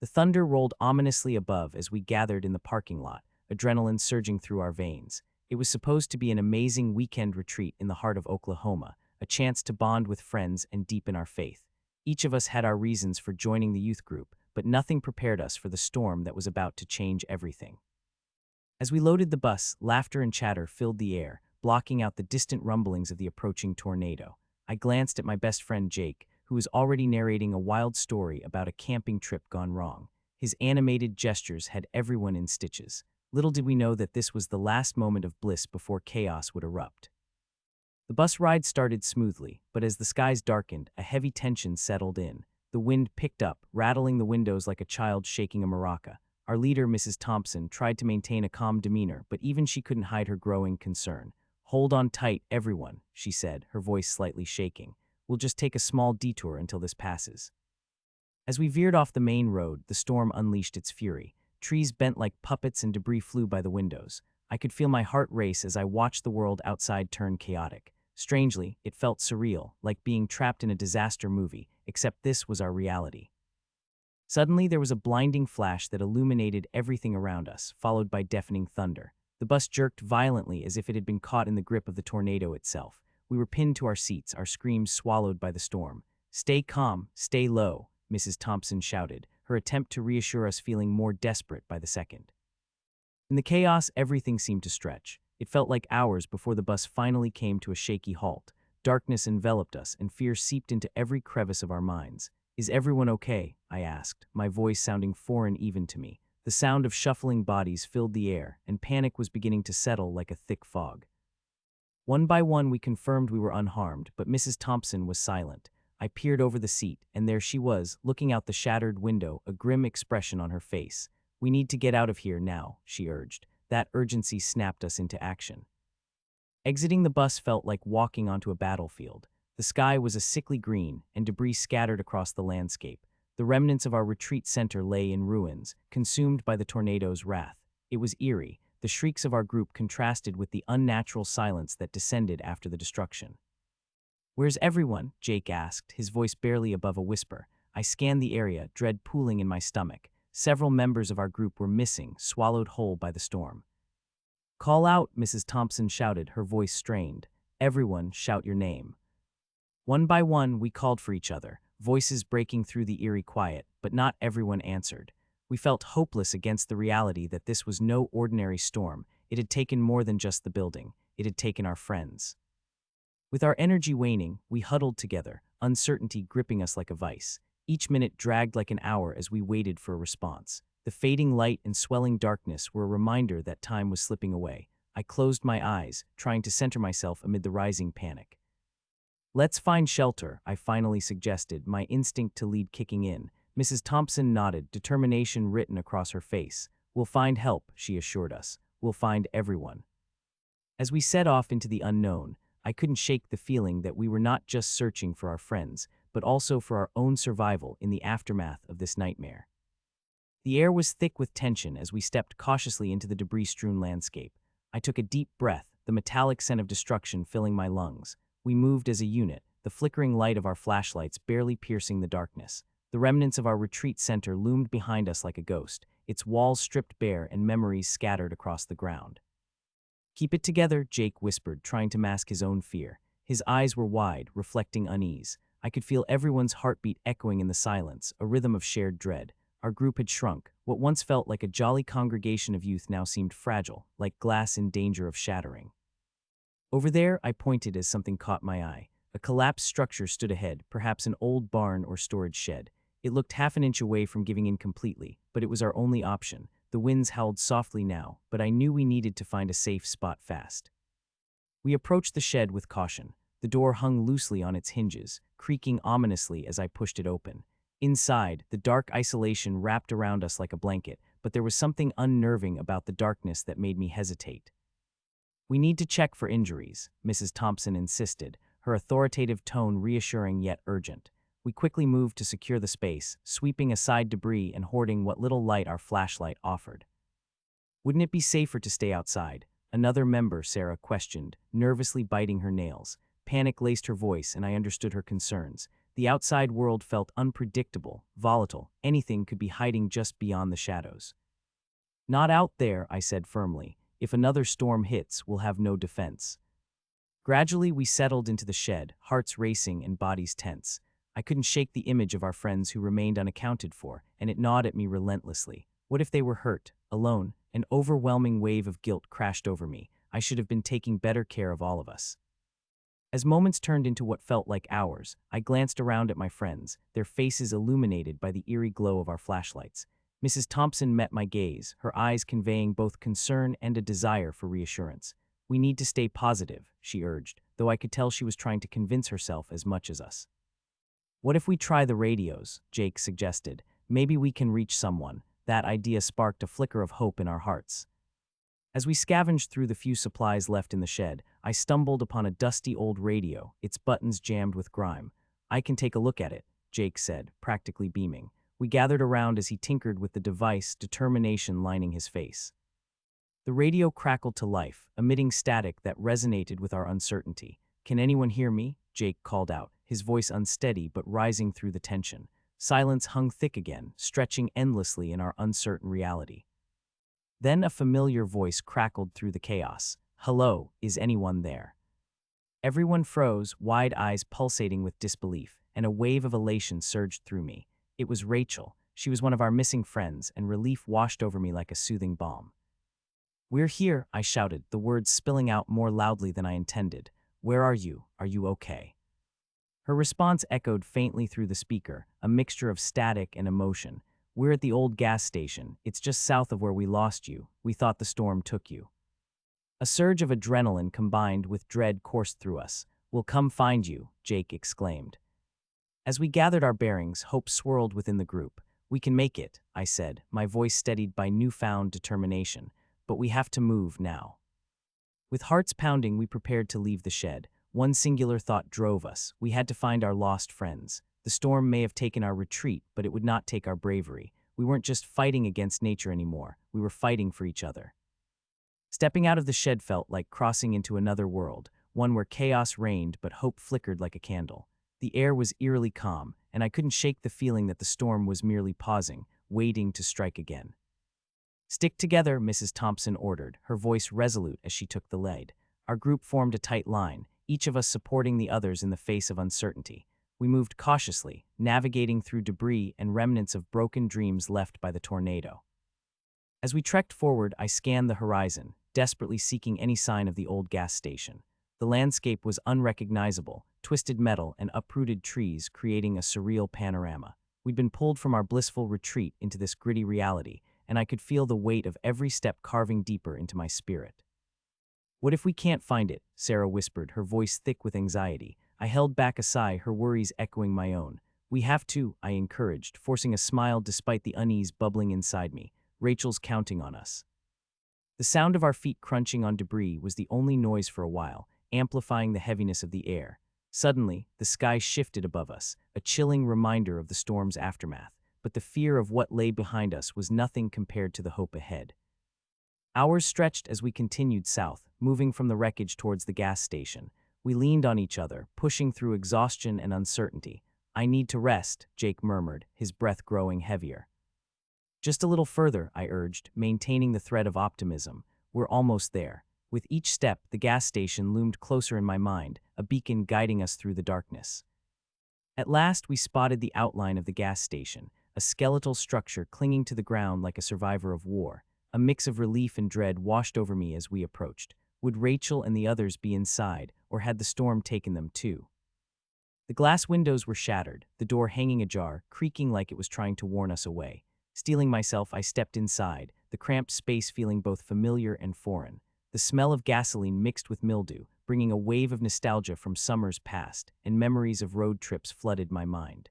The thunder rolled ominously above as we gathered in the parking lot, adrenaline surging through our veins. It was supposed to be an amazing weekend retreat in the heart of Oklahoma, a chance to bond with friends and deepen our faith. Each of us had our reasons for joining the youth group, but nothing prepared us for the storm that was about to change everything. As we loaded the bus, laughter and chatter filled the air, blocking out the distant rumblings of the approaching tornado. I glanced at my best friend Jake, who was already narrating a wild story about a camping trip gone wrong. His animated gestures had everyone in stitches. Little did we know that this was the last moment of bliss before chaos would erupt. The bus ride started smoothly, but as the skies darkened, a heavy tension settled in. The wind picked up, rattling the windows like a child shaking a maraca. Our leader, Mrs. Thompson, tried to maintain a calm demeanor, but even she couldn't hide her growing concern. "Hold on tight, everyone," she said, her voice slightly shaking. "We'll just take a small detour until this passes." As we veered off the main road, the storm unleashed its fury. Trees bent like puppets and debris flew by the windows. I could feel my heart race as I watched the world outside turn chaotic. Strangely, it felt surreal, like being trapped in a disaster movie, except this was our reality. Suddenly, there was a blinding flash that illuminated everything around us, followed by deafening thunder. The bus jerked violently as if it had been caught in the grip of the tornado itself. We were pinned to our seats, our screams swallowed by the storm. "Stay calm, stay low," Mrs. Thompson shouted, her attempt to reassure us feeling more desperate by the second. In the chaos, everything seemed to stretch. It felt like hours before the bus finally came to a shaky halt. Darkness enveloped us, and fear seeped into every crevice of our minds. "Is everyone okay?" I asked, my voice sounding foreign even to me. The sound of shuffling bodies filled the air, and panic was beginning to settle like a thick fog. One by one, we confirmed we were unharmed, but Mrs. Thompson was silent. I peered over the seat, and there she was, looking out the shattered window, a grim expression on her face. "We need to get out of here now," she urged. That urgency snapped us into action. Exiting the bus felt like walking onto a battlefield. The sky was a sickly green, and debris scattered across the landscape. The remnants of our retreat center lay in ruins, consumed by the tornado's wrath. It was eerie. The shrieks of our group contrasted with the unnatural silence that descended after the destruction. "Where's everyone?" Jake asked, his voice barely above a whisper. I scanned the area, dread pooling in my stomach. Several members of our group were missing, swallowed whole by the storm. "Call out," Mrs. Thompson shouted, her voice strained. "Everyone, shout your name." One by one, we called for each other, voices breaking through the eerie quiet, but not everyone answered. We felt hopeless against the reality that this was no ordinary storm. It had taken more than just the building. It had taken our friends. With our energy waning, we huddled together, uncertainty gripping us like a vice. Each minute dragged like an hour as we waited for a response. The fading light and swelling darkness were a reminder that time was slipping away. I closed my eyes, trying to center myself amid the rising panic. "Let's find shelter," I finally suggested, my instinct to lead kicking in. Mrs. Thompson nodded, determination written across her face. "We'll find help," she assured us. "We'll find everyone." As we set off into the unknown, I couldn't shake the feeling that we were not just searching for our friends, but also for our own survival in the aftermath of this nightmare. The air was thick with tension as we stepped cautiously into the debris-strewn landscape. I took a deep breath, the metallic scent of destruction filling my lungs. We moved as a unit, the flickering light of our flashlights barely piercing the darkness. The remnants of our retreat center loomed behind us like a ghost, its walls stripped bare and memories scattered across the ground. "Keep it together," Jake whispered, trying to mask his own fear. His eyes were wide, reflecting unease. I could feel everyone's heartbeat echoing in the silence, a rhythm of shared dread. Our group had shrunk. What once felt like a jolly congregation of youth now seemed fragile, like glass in danger of shattering. "Over there," I pointed as something caught my eye. A collapsed structure stood ahead, perhaps an old barn or storage shed. It looked half an inch away from giving in completely, but it was our only option. The winds howled softly now, but I knew we needed to find a safe spot fast. We approached the shed with caution. The door hung loosely on its hinges, creaking ominously as I pushed it open. Inside, the dark isolation wrapped around us like a blanket, but there was something unnerving about the darkness that made me hesitate. "We need to check for injuries," Mrs. Thompson insisted, her authoritative tone reassuring yet urgent. We quickly moved to secure the space, sweeping aside debris and hoarding what little light our flashlight offered. "Wouldn't it be safer to stay outside?" Another member, Sarah, questioned, nervously biting her nails. Panic laced her voice, and I understood her concerns. The outside world felt unpredictable, volatile. Anything could be hiding just beyond the shadows. "Not out there," I said firmly. "If another storm hits, we'll have no defense." Gradually, we settled into the shed, hearts racing and bodies tense. I couldn't shake the image of our friends who remained unaccounted for, and it gnawed at me relentlessly. What if they were hurt, alone? An overwhelming wave of guilt crashed over me. I should have been taking better care of all of us. As moments turned into what felt like hours, I glanced around at my friends, their faces illuminated by the eerie glow of our flashlights. Mrs. Thompson met my gaze, her eyes conveying both concern and a desire for reassurance. "We need to stay positive," she urged, though I could tell she was trying to convince herself as much as us. "What if we try the radios?" Jake suggested. "Maybe we can reach someone." That idea sparked a flicker of hope in our hearts. As we scavenged through the few supplies left in the shed, I stumbled upon a dusty old radio, its buttons jammed with grime. "I can take a look at it," Jake said, practically beaming. We gathered around as he tinkered with the device, determination lining his face. The radio crackled to life, emitting static that resonated with our uncertainty. "Can anyone hear me?" Jake called out, his voice unsteady but rising through the tension. Silence hung thick again, stretching endlessly in our uncertain reality. Then a familiar voice crackled through the chaos. "Hello, is anyone there?" Everyone froze, wide eyes pulsating with disbelief, and a wave of elation surged through me. It was Rachel. She was one of our missing friends, and relief washed over me like a soothing balm. "We're here," I shouted, the words spilling out more loudly than I intended. "Where are you? Are you okay?" Her response echoed faintly through the speaker, a mixture of static and emotion. "We're at the old gas station. It's just south of where we lost you. We thought the storm took you." A surge of adrenaline combined with dread coursed through us. "We'll come find you," Jake exclaimed. As we gathered our bearings, hope swirled within the group. "We can make it," I said, my voice steadied by newfound determination. "But we have to move now." With hearts pounding, we prepared to leave the shed. One singular thought drove us. We had to find our lost friends. The storm may have taken our retreat, but it would not take our bravery. We weren't just fighting against nature anymore. We were fighting for each other. Stepping out of the shed felt like crossing into another world, one where chaos reigned but hope flickered like a candle. The air was eerily calm, and I couldn't shake the feeling that the storm was merely pausing, waiting to strike again. "Stick together," Mrs. Thompson ordered, her voice resolute as she took the lead. Our group formed a tight line, each of us supporting the others in the face of uncertainty. We moved cautiously, navigating through debris and remnants of broken dreams left by the tornado. As we trekked forward, I scanned the horizon, desperately seeking any sign of the old gas station. The landscape was unrecognizable, twisted metal and uprooted trees creating a surreal panorama. We'd been pulled from our blissful retreat into this gritty reality, and I could feel the weight of every step carving deeper into my spirit. "What if we can't find it?" Sarah whispered, her voice thick with anxiety. I held back a sigh, her worries echoing my own. "We have to," I encouraged, forcing a smile despite the unease bubbling inside me. "Rachel's counting on us." The sound of our feet crunching on debris was the only noise for a while, amplifying the heaviness of the air. Suddenly, the sky shifted above us, a chilling reminder of the storm's aftermath, but the fear of what lay behind us was nothing compared to the hope ahead. Hours stretched as we continued south, moving from the wreckage towards the gas station. We leaned on each other, pushing through exhaustion and uncertainty. "I need to rest," Jake murmured, his breath growing heavier. "Just a little further," I urged, maintaining the thread of optimism. "We're almost there." With each step, the gas station loomed closer in my mind, a beacon guiding us through the darkness. At last, we spotted the outline of the gas station, a skeletal structure clinging to the ground like a survivor of war. A mix of relief and dread washed over me as we approached. Would Rachel and the others be inside, or had the storm taken them too? The glass windows were shattered, the door hanging ajar, creaking like it was trying to warn us away. Steeling myself, I stepped inside, the cramped space feeling both familiar and foreign. The smell of gasoline mixed with mildew, bringing a wave of nostalgia from summers past, and memories of road trips flooded my mind.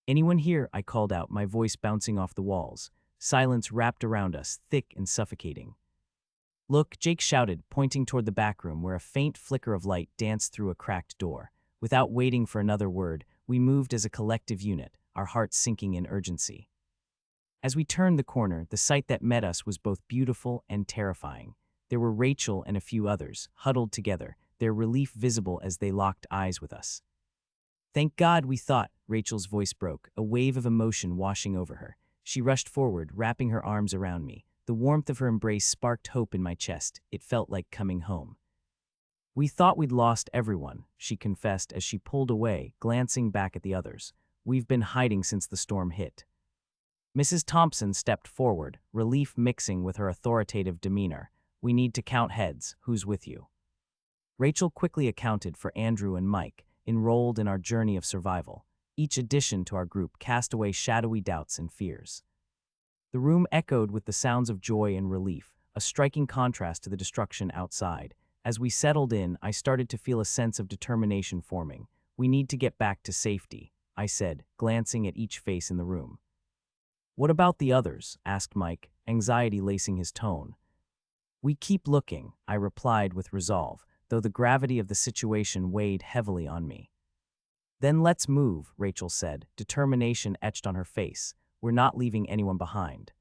"Anyone here?" I called out, my voice bouncing off the walls. Silence wrapped around us, thick and suffocating. "Look," Jake shouted, pointing toward the back room where a faint flicker of light danced through a cracked door. Without waiting for another word, we moved as a collective unit, our hearts sinking in urgency. As we turned the corner, the sight that met us was both beautiful and terrifying. There were Rachel and a few others, huddled together, their relief visible as they locked eyes with us. Thank God, we thought, Rachel's voice broke, a wave of emotion washing over her. She rushed forward, wrapping her arms around me. The warmth of her embrace sparked hope in my chest. It felt like coming home. We thought we'd lost everyone, she confessed as she pulled away, glancing back at the others. We've been hiding since the storm hit. Mrs. Thompson stepped forward, relief mixing with her authoritative demeanor. We need to count heads. Who's with you? Rachel quickly accounted for Andrew and Mike, enrolled in our journey of survival. Each addition to our group cast away shadowy doubts and fears. The room echoed with the sounds of joy and relief, a striking contrast to the destruction outside. As we settled in, I started to feel a sense of determination forming. We need to get back to safety, I said, glancing at each face in the room. What about the others? Asked Mike, anxiety lacing his tone. We keep looking, I replied with resolve, though the gravity of the situation weighed heavily on me. Then let's move, Rachel said, determination etched on her face. We're not leaving anyone behind.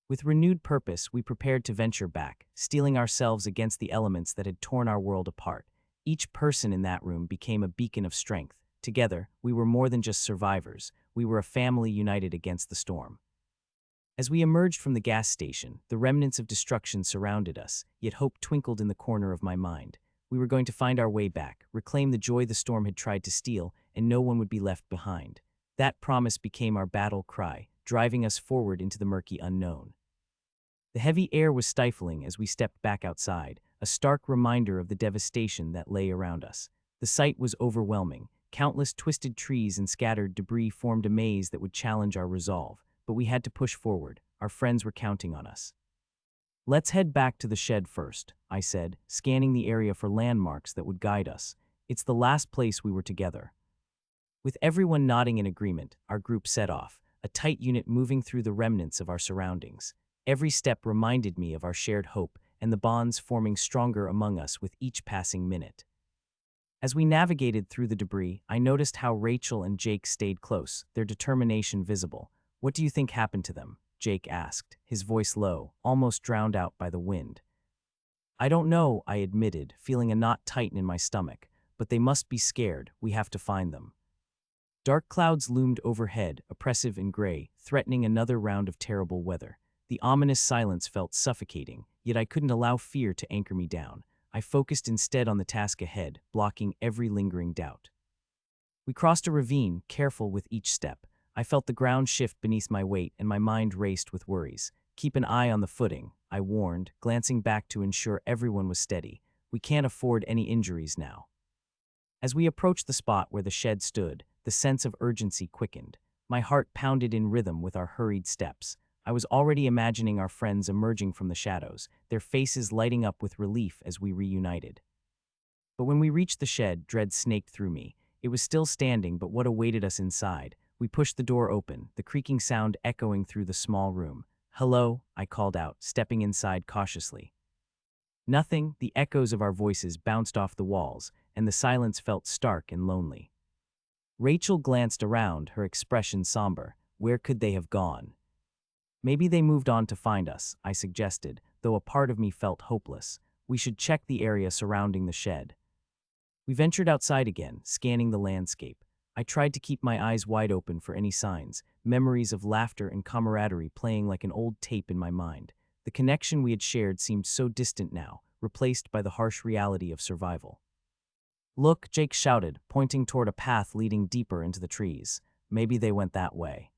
With renewed purpose, we prepared to venture back, steeling ourselves against the elements that had torn our world apart. Each person in that room became a beacon of strength. Together, we were more than just survivors. We were a family united against the storm. As we emerged from the gas station, the remnants of destruction surrounded us, yet hope twinkled in the corner of my mind. We were going to find our way back, reclaim the joy the storm had tried to steal, and no one would be left behind. That promise became our battle cry, driving us forward into the murky unknown. The heavy air was stifling as we stepped back outside, a stark reminder of the devastation that lay around us. The sight was overwhelming. Countless twisted trees and scattered debris formed a maze that would challenge our resolve, but we had to push forward. Our friends were counting on us. Let's head back to the shed first, I said, scanning the area for landmarks that would guide us. It's the last place we were together. With everyone nodding in agreement, our group set off, a tight unit moving through the remnants of our surroundings. Every step reminded me of our shared hope and the bonds forming stronger among us with each passing minute. As we navigated through the debris, I noticed how Rachel and Jake stayed close, their determination visible. What do you think happened to them? Jake asked, his voice low, almost drowned out by the wind. I don't know, I admitted, feeling a knot tighten in my stomach, but they must be scared. We have to find them. Dark clouds loomed overhead, oppressive and gray, threatening another round of terrible weather. The ominous silence felt suffocating, yet I couldn't allow fear to anchor me down. I focused instead on the task ahead, blocking every lingering doubt. We crossed a ravine, careful with each step. I felt the ground shift beneath my weight and my mind raced with worries. Keep an eye on the footing, I warned, glancing back to ensure everyone was steady. We can't afford any injuries now. As we approached the spot where the shed stood, the sense of urgency quickened. My heart pounded in rhythm with our hurried steps. I was already imagining our friends emerging from the shadows, their faces lighting up with relief as we reunited. But when we reached the shed, dread snaked through me. It was still standing, but what awaited us inside? We pushed the door open, the creaking sound echoing through the small room. "Hello," I called out, stepping inside cautiously. Nothing, the echoes of our voices bounced off the walls, and the silence felt stark and lonely. Rachel glanced around, her expression somber. Where could they have gone? Maybe they moved on to find us, I suggested, though a part of me felt hopeless. We should check the area surrounding the shed. We ventured outside again, scanning the landscape. I tried to keep my eyes wide open for any signs, memories of laughter and camaraderie playing like an old tape in my mind. The connection we had shared seemed so distant now, replaced by the harsh reality of survival. Look, Jake shouted, pointing toward a path leading deeper into the trees. Maybe they went that way.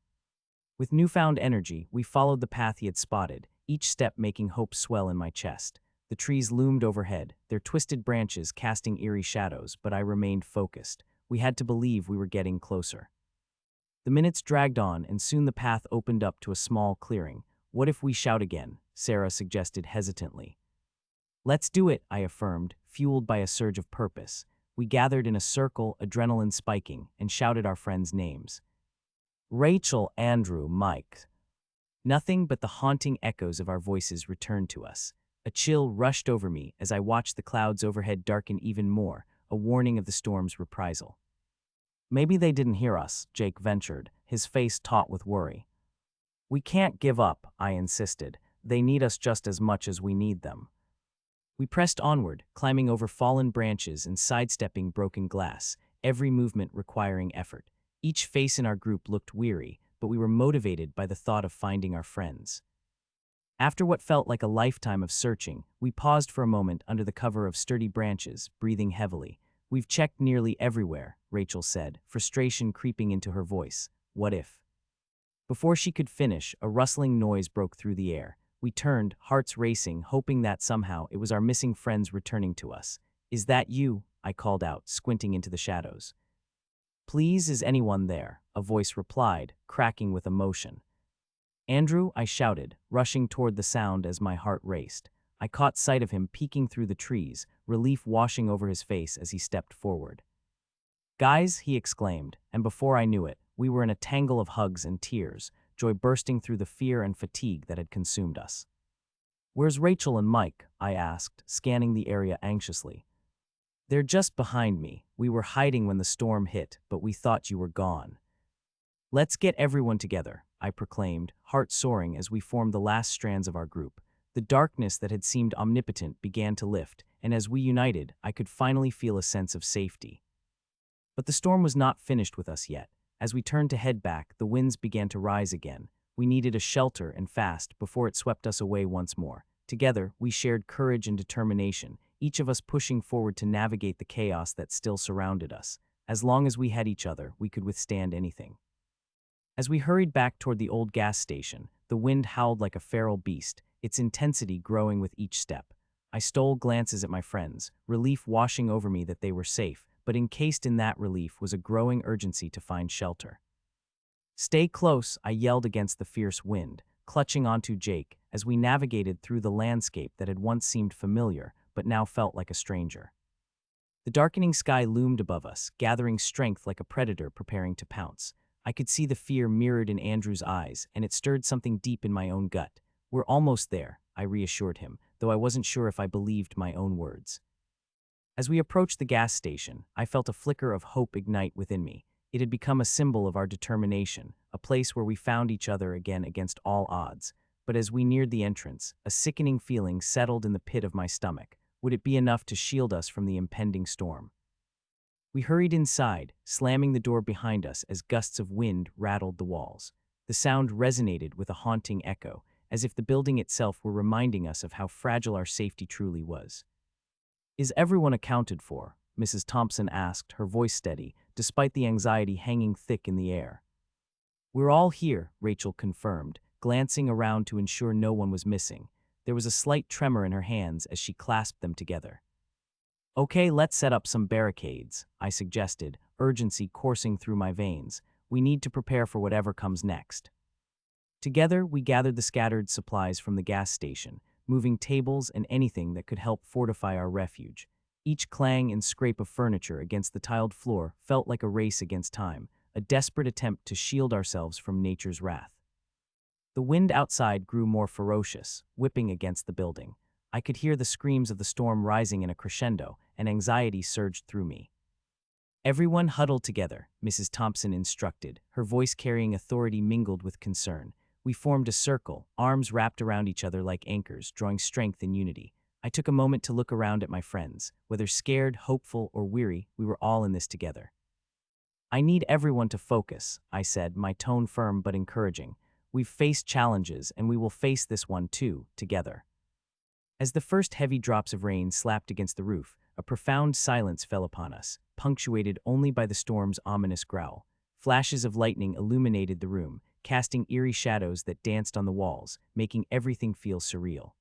With newfound energy, we followed the path he had spotted, each step making hope swell in my chest. The trees loomed overhead, their twisted branches casting eerie shadows, but I remained focused. We had to believe we were getting closer. The minutes dragged on, and soon the path opened up to a small clearing. What if we shout again? Sarah suggested hesitantly. Let's do it, I affirmed, fueled by a surge of purpose. We gathered in a circle, adrenaline spiking, and shouted our friends' names. Rachel, Andrew, Mike. Nothing but the haunting echoes of our voices returned to us. A chill rushed over me as I watched the clouds overhead darken even more, a warning of the storm's reprisal. Maybe they didn't hear us, Jake ventured, his face taut with worry. We can't give up, I insisted. They need us just as much as we need them. We pressed onward, climbing over fallen branches and sidestepping broken glass. every movement requiring effort. Each face in our group looked weary, but we were motivated by the thought of finding our friends. After what felt like a lifetime of searching, we paused for a moment under the cover of sturdy branches, breathing heavily. "We've checked nearly everywhere," Rachel said, frustration creeping into her voice. "What if?" Before she could finish, a rustling noise broke through the air. We turned, hearts racing, hoping that somehow it was our missing friends returning to us. "Is that you?" I called out, squinting into the shadows. "Please, is anyone there?" a voice replied, cracking with emotion. "Andrew," I shouted, rushing toward the sound as my heart raced. I caught sight of him peeking through the trees, relief washing over his face as he stepped forward. "Guys," he exclaimed, and before I knew it, we were in a tangle of hugs and tears, joy bursting through the fear and fatigue that had consumed us. "Where's Rachel and Mike?" I asked, scanning the area anxiously. "They're just behind me. We were hiding when the storm hit, but we thought you were gone." "Let's get everyone together," I proclaimed, heart soaring as we formed the last strands of our group. The darkness that had seemed omnipotent began to lift, and as we united, I could finally feel a sense of safety. But the storm was not finished with us yet. As we turned to head back, the winds began to rise again. We needed a shelter and fast before it swept us away once more. Together, we shared courage and determination, each of us pushing forward to navigate the chaos that still surrounded us. As long as we had each other, we could withstand anything. As we hurried back toward the old gas station, the wind howled like a feral beast, its intensity growing with each step. I stole glances at my friends, relief washing over me that they were safe, but encased in that relief was a growing urgency to find shelter. "Stay close," I yelled against the fierce wind, clutching onto Jake as we navigated through the landscape that had once seemed familiar but now felt like a stranger. The darkening sky loomed above us, gathering strength like a predator preparing to pounce. I could see the fear mirrored in Andrew's eyes, and it stirred something deep in my own gut. "We're almost there," I reassured him, though I wasn't sure if I believed my own words. As we approached the gas station, I felt a flicker of hope ignite within me. It had become a symbol of our determination, a place where we found each other again against all odds. But as we neared the entrance, a sickening feeling settled in the pit of my stomach. Would it be enough to shield us from the impending storm? We hurried inside, slamming the door behind us as gusts of wind rattled the walls. The sound resonated with a haunting echo, as if the building itself were reminding us of how fragile our safety truly was. "Is everyone accounted for?" Mrs. Thompson asked, her voice steady, despite the anxiety hanging thick in the air. "We're all here," Rachel confirmed, glancing around to ensure no one was missing. There was a slight tremor in her hands as she clasped them together. "Okay, let's set up some barricades," I suggested, urgency coursing through my veins. "We need to prepare for whatever comes next." Together, we gathered the scattered supplies from the gas station, moving tables and anything that could help fortify our refuge. Each clang and scrape of furniture against the tiled floor felt like a race against time, a desperate attempt to shield ourselves from nature's wrath. The wind outside grew more ferocious, whipping against the building. I could hear the screams of the storm rising in a crescendo, and anxiety surged through me. "Everyone huddle together," Mrs. Thompson instructed, her voice carrying authority mingled with concern. We formed a circle, arms wrapped around each other like anchors, drawing strength in unity. I took a moment to look around at my friends. Whether scared, hopeful, or weary, we were all in this together. "I need everyone to focus," I said, my tone firm but encouraging. "We've faced challenges, and we will face this one too, together." As the first heavy drops of rain slapped against the roof, a profound silence fell upon us, punctuated only by the storm's ominous growl. Flashes of lightning illuminated the room, casting eerie shadows that danced on the walls, making everything feel surreal.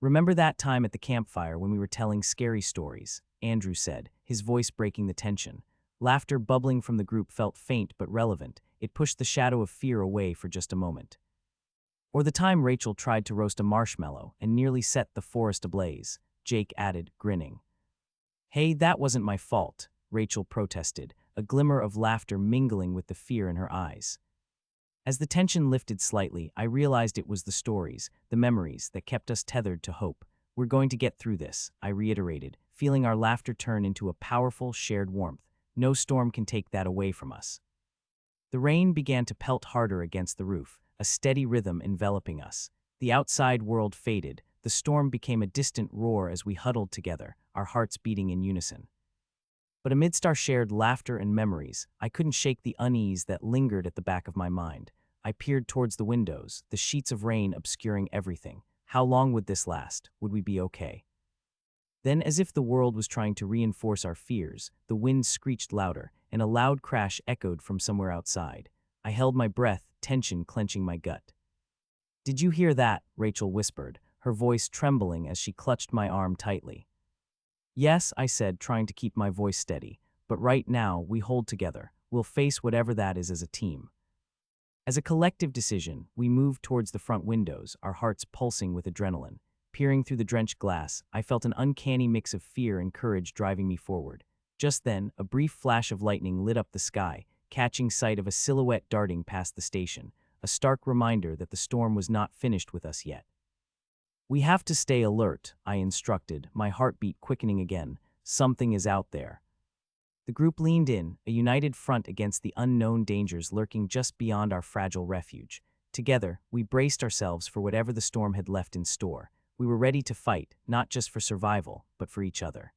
"Remember that time at the campfire when we were telling scary stories?" Andrew said, his voice breaking the tension. Laughter bubbling from the group felt faint but relevant. It pushed the shadow of fear away for just a moment. "Or the time Rachel tried to roast a marshmallow and nearly set the forest ablaze," Jake added, grinning. "Hey, that wasn't my fault," Rachel protested, a glimmer of laughter mingling with the fear in her eyes. As the tension lifted slightly, I realized it was the stories, the memories that kept us tethered to hope. "We're going to get through this," I reiterated, feeling our laughter turn into a powerful, shared warmth. No storm can take that away from us. The rain began to pelt harder against the roof, a steady rhythm enveloping us. The outside world faded, the storm became a distant roar as we huddled together, our hearts beating in unison. But amidst our shared laughter and memories, I couldn't shake the unease that lingered at the back of my mind. I peered towards the windows, the sheets of rain obscuring everything. How long would this last? Would we be okay? Then, as if the world was trying to reinforce our fears, the wind screeched louder, and a loud crash echoed from somewhere outside. I held my breath, tension clenching my gut. "Did you hear that?" Rachel whispered, her voice trembling as she clutched my arm tightly. "Yes," I said, trying to keep my voice steady. "But right now, we hold together. We'll face whatever that is as a team." As a collective decision, we moved towards the front windows, our hearts pulsing with adrenaline. Peering through the drenched glass, I felt an uncanny mix of fear and courage driving me forward. Just then, a brief flash of lightning lit up the sky, catching sight of a silhouette darting past the station, a stark reminder that the storm was not finished with us yet. "We have to stay alert," I instructed, my heartbeat quickening again. "Something is out there." The group leaned in, a united front against the unknown dangers lurking just beyond our fragile refuge. Together, we braced ourselves for whatever the storm had left in store. We were ready to fight, not just for survival, but for each other.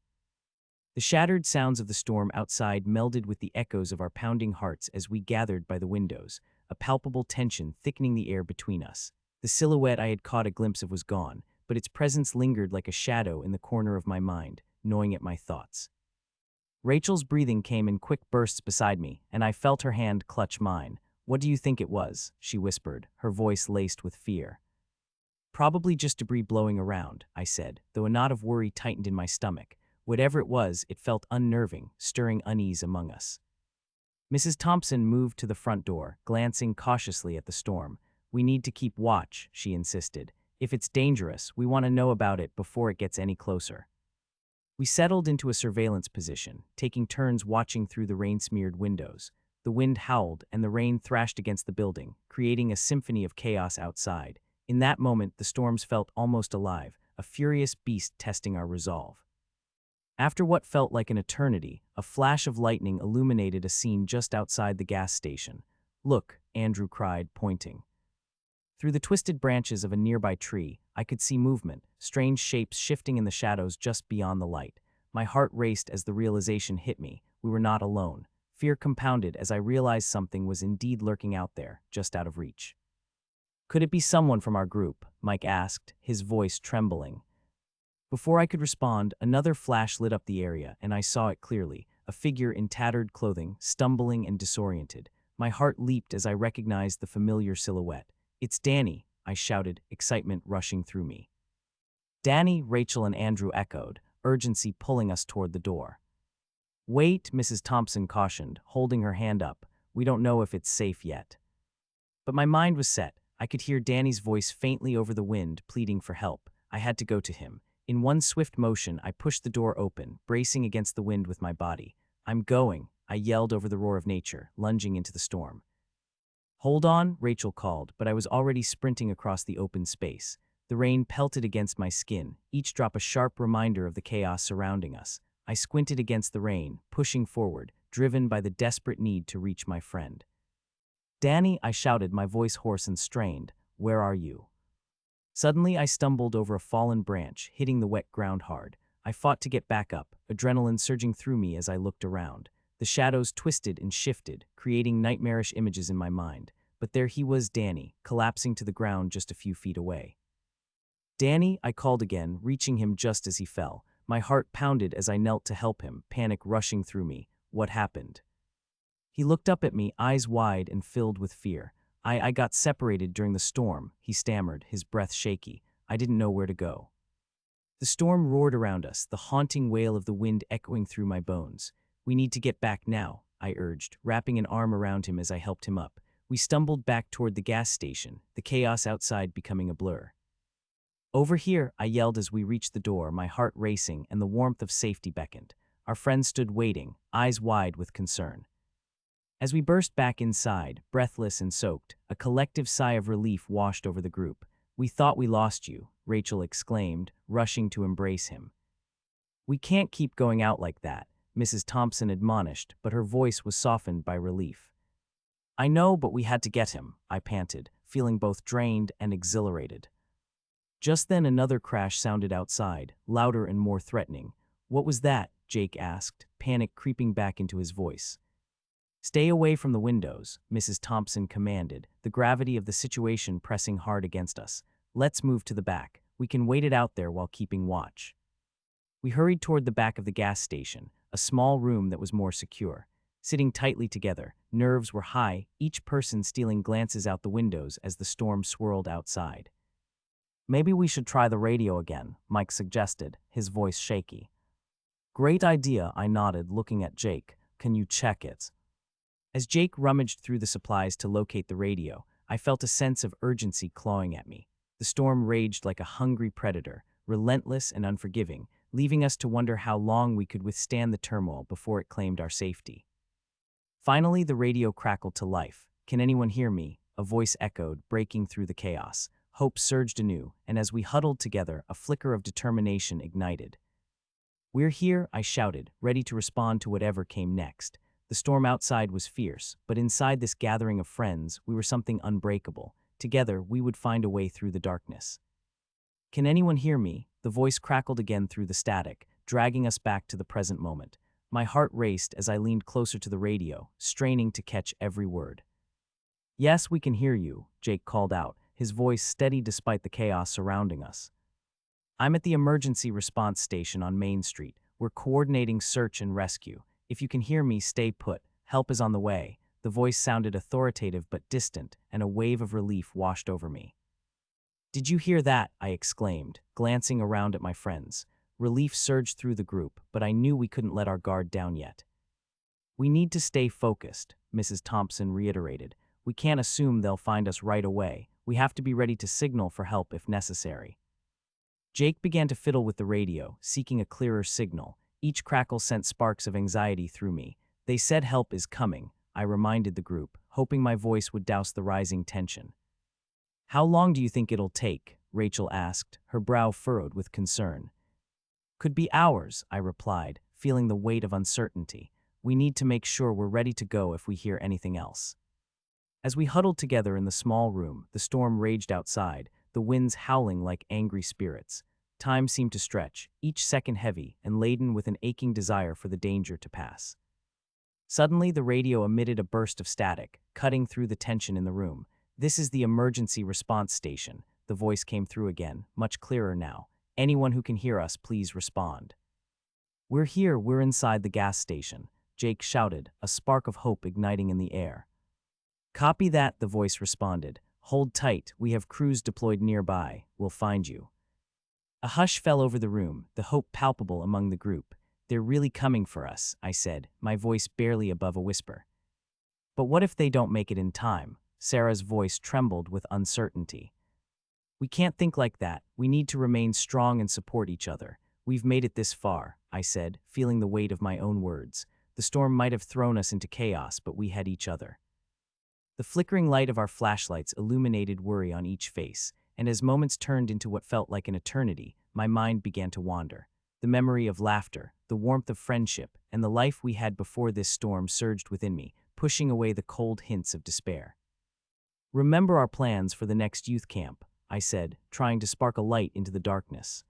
The shattered sounds of the storm outside melded with the echoes of our pounding hearts as we gathered by the windows, a palpable tension thickening the air between us. The silhouette I had caught a glimpse of was gone, but its presence lingered like a shadow in the corner of my mind, gnawing at my thoughts. Rachel's breathing came in quick bursts beside me, and I felt her hand clutch mine. "What do you think it was?" she whispered, her voice laced with fear. "Probably just debris blowing around," I said, though a knot of worry tightened in my stomach. Whatever it was, it felt unnerving, stirring unease among us. Mrs. Thompson moved to the front door, glancing cautiously at the storm. "We need to keep watch," she insisted. "If it's dangerous, we want to know about it before it gets any closer." We settled into a surveillance position, taking turns watching through the rain-smeared windows. The wind howled and the rain thrashed against the building, creating a symphony of chaos outside. In that moment, the storms felt almost alive, a furious beast testing our resolve. After what felt like an eternity, a flash of lightning illuminated a scene just outside the gas station. "Look," Andrew cried, pointing. Through the twisted branches of a nearby tree, I could see movement, strange shapes shifting in the shadows just beyond the light. My heart raced as the realization hit me. We were not alone. Fear compounded as I realized something was indeed lurking out there, just out of reach. "Could it be someone from our group?" Mike asked, his voice trembling. Before I could respond, another flash lit up the area, and I saw it clearly, a figure in tattered clothing, stumbling and disoriented. My heart leaped as I recognized the familiar silhouette. "It's Danny," I shouted, excitement rushing through me. "Danny," Rachel and Andrew echoed, urgency pulling us toward the door. "Wait," Mrs. Thompson cautioned, holding her hand up. "We don't know if it's safe yet." But my mind was set. I could hear Danny's voice faintly over the wind, pleading for help. I had to go to him. In one swift motion, I pushed the door open, bracing against the wind with my body. "I'm going," I yelled over the roar of nature, lunging into the storm. "Hold on," Rachel called, but I was already sprinting across the open space. The rain pelted against my skin, each drop a sharp reminder of the chaos surrounding us. I squinted against the rain, pushing forward, driven by the desperate need to reach my friend. "Danny," I shouted, my voice hoarse and strained. "Where are you?" Suddenly, I stumbled over a fallen branch, hitting the wet ground hard. I fought to get back up, adrenaline surging through me as I looked around. The shadows twisted and shifted, creating nightmarish images in my mind. But there he was, Danny, collapsing to the ground just a few feet away. "Danny," I called again, reaching him just as he fell. My heart pounded as I knelt to help him, panic rushing through me. "What happened?" He looked up at me, eyes wide and filled with fear. I got separated during the storm," he stammered, his breath shaky. "I didn't know where to go." The storm roared around us, the haunting wail of the wind echoing through my bones. "We need to get back now," I urged, wrapping an arm around him as I helped him up. We stumbled back toward the gas station, the chaos outside becoming a blur. "Over here," I yelled as we reached the door, my heart racing and the warmth of safety beckoned. Our friends stood waiting, eyes wide with concern. As we burst back inside, breathless and soaked, a collective sigh of relief washed over the group. "We thought we lost you," Rachel exclaimed, rushing to embrace him. "We can't keep going out like that," Mrs. Thompson admonished, but her voice was softened by relief. "I know, but we had to get him," I panted, feeling both drained and exhilarated. Just then another crash sounded outside, louder and more threatening. "What was that?" Jake asked, panic creeping back into his voice. Stay away from the windows, Mrs. Thompson commanded, the gravity of the situation pressing hard against us. Let's move to the back. We can wait it out there while keeping watch. We hurried toward the back of the gas station, a small room that was more secure. Sitting tightly together, nerves were high, each person stealing glances out the windows as the storm swirled outside. Maybe we should try the radio again, Mike suggested, his voice shaky. Great idea, I nodded, looking at Jake. Can you check it? As Jake rummaged through the supplies to locate the radio, I felt a sense of urgency clawing at me. The storm raged like a hungry predator, relentless and unforgiving, leaving us to wonder how long we could withstand the turmoil before it claimed our safety. Finally, the radio crackled to life. Can anyone hear me? A voice echoed, breaking through the chaos. Hope surged anew, and as we huddled together, a flicker of determination ignited. We're here, I shouted, ready to respond to whatever came next. The storm outside was fierce, but inside this gathering of friends, we were something unbreakable. Together, we would find a way through the darkness. Can anyone hear me? The voice crackled again through the static, dragging us back to the present moment. My heart raced as I leaned closer to the radio, straining to catch every word. Yes, we can hear you, Jake called out, his voice steady despite the chaos surrounding us. I'm at the emergency response station on Main Street. We're coordinating search and rescue. If you can hear me, stay put. Help is on the way. The voice sounded authoritative but distant, and a wave of relief washed over me. Did you hear that? I exclaimed, glancing around at my friends. Relief surged through the group, but I knew we couldn't let our guard down yet. We need to stay focused, Mrs. Thompson reiterated. We can't assume they'll find us right away. We have to be ready to signal for help if necessary. Jake began to fiddle with the radio, seeking a clearer signal. Each crackle sent sparks of anxiety through me. They said help is coming, I reminded the group, hoping my voice would douse the rising tension. How long do you think it'll take? Rachel asked, her brow furrowed with concern. Could be hours, I replied, feeling the weight of uncertainty. We need to make sure we're ready to go if we hear anything else. As we huddled together in the small room, the storm raged outside, the winds howling like angry spirits. Time seemed to stretch, each second heavy and laden with an aching desire for the danger to pass. Suddenly, the radio emitted a burst of static, cutting through the tension in the room. This is the emergency response station. The voice came through again, much clearer now. Anyone who can hear us, please respond. We're here, we're inside the gas station, Jake shouted, a spark of hope igniting in the air. Copy that, the voice responded. Hold tight, we have crews deployed nearby. We'll find you. A hush fell over the room, the hope palpable among the group. They're really coming for us, I said, my voice barely above a whisper. But what if they don't make it in time? Sarah's voice trembled with uncertainty. We can't think like that. We need to remain strong and support each other. We've made it this far, I said, feeling the weight of my own words. The storm might have thrown us into chaos, but we had each other. The flickering light of our flashlights illuminated worry on each face, and as moments turned into what felt like an eternity, my mind began to wander. The memory of laughter, the warmth of friendship, and the life we had before this storm surged within me, pushing away the cold hints of despair. Remember our plans for the next youth camp, I said, trying to spark a light into the darkness.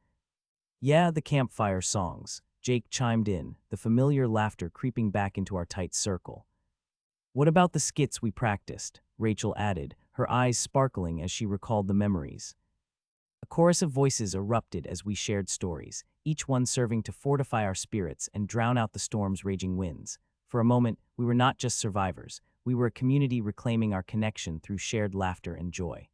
Yeah, the campfire songs, Jake chimed in, the familiar laughter creeping back into our tight circle. What about the skits we practiced? Rachel added, her eyes sparkling as she recalled the memories. A chorus of voices erupted as we shared stories, each one serving to fortify our spirits and drown out the storm's raging winds. For a moment, we were not just survivors, we were a community reclaiming our connection through shared laughter and joy.